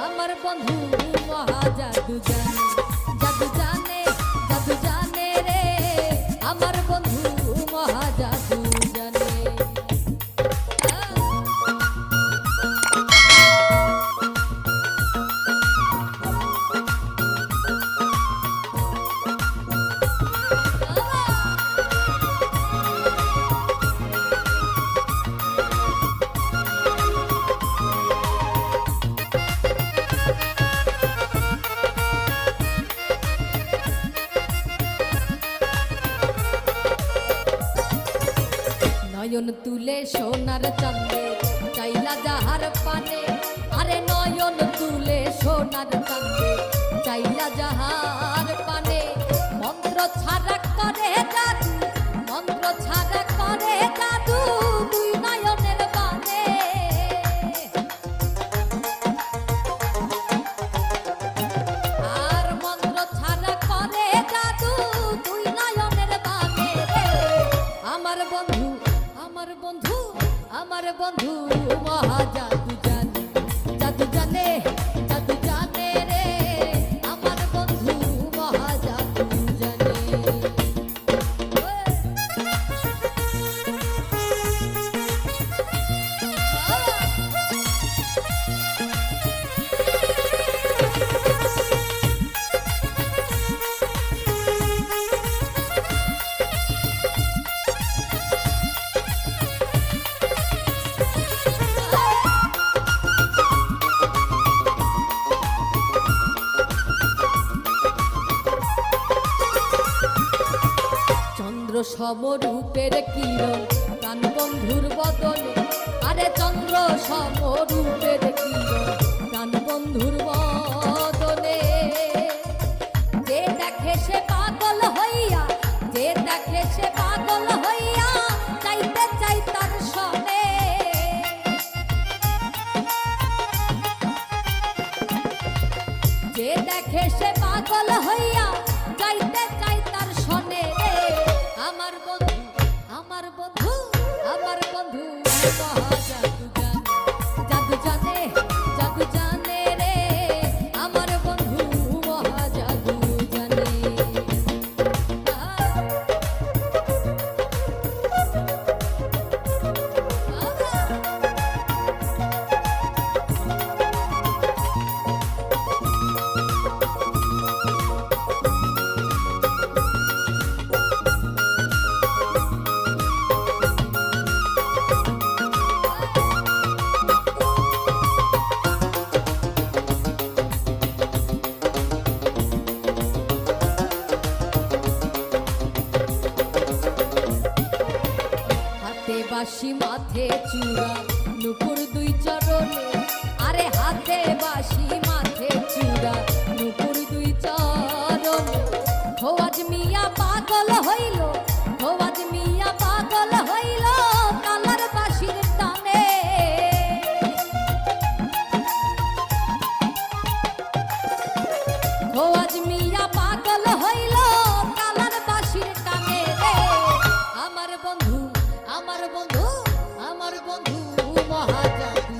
আমার বন্ধু মহা জাদু জানে, জাদু জানে, জাদু জানে রে, আমার বন্ধু মহা জাদু জানে। নয়ন তুলে সোনার চাঁদে চাইলা যাহার পানে, আরে নয়ন তুলে সোনার চাঁদে চাইলা যাহার পানে, মন্ত্র ছাড়া করে জাদু, মন্ত্র ছাড়া করে জাদু, দুই নয়নের বানে। আর মন্ত্র ছাড়া করে জাদু, দুই নয়নের বানে রে, আমার বন্ধু, আমার বন্ধু, আমার বন্ধু মহা জাদু জানে, জাদু জানে, জাদু জানে রে, আমার বন্ধু মহা জাদু জানে। চন্দ্র সমরূপের কিরণ প্রাণ বন্ধুর বদনে, আরে চন্দ্র সমরূপের কিরণ প্রাণ বন্ধুর বদনে, যে দেখে সে পাগল হইয়া, যে দেখে সে পাগল হইয়া, চাইতে চাই তার সনে। যে দেখে সে পাগল হইয়া, চাইতে চাই তার সনে রে, আমার বন্ধু, আমার বন্ধু, আমার বন্ধু মহা জাদু জানে, জাদু জানে, জাদু জানে রে, আমার বন্ধু মহা জাদু জানে। হাতে বাঁশি মাথে চূড়া নুপুর দুই চরণে, আরে হাতে বাঁশি মাথে চূড়া নুপুর দুই চরণে, খোয়াজ মিয়া পাগল হইল, খোয়াজ মিয়া পাগল হইল, কালার বাঁশির টানে। খোয়াজ মিয়া পাগল হইল, কালার বাঁশির টানে রে, আমার বন্ধু, আমার বন্ধু, আমার বন্ধু মহা জাদু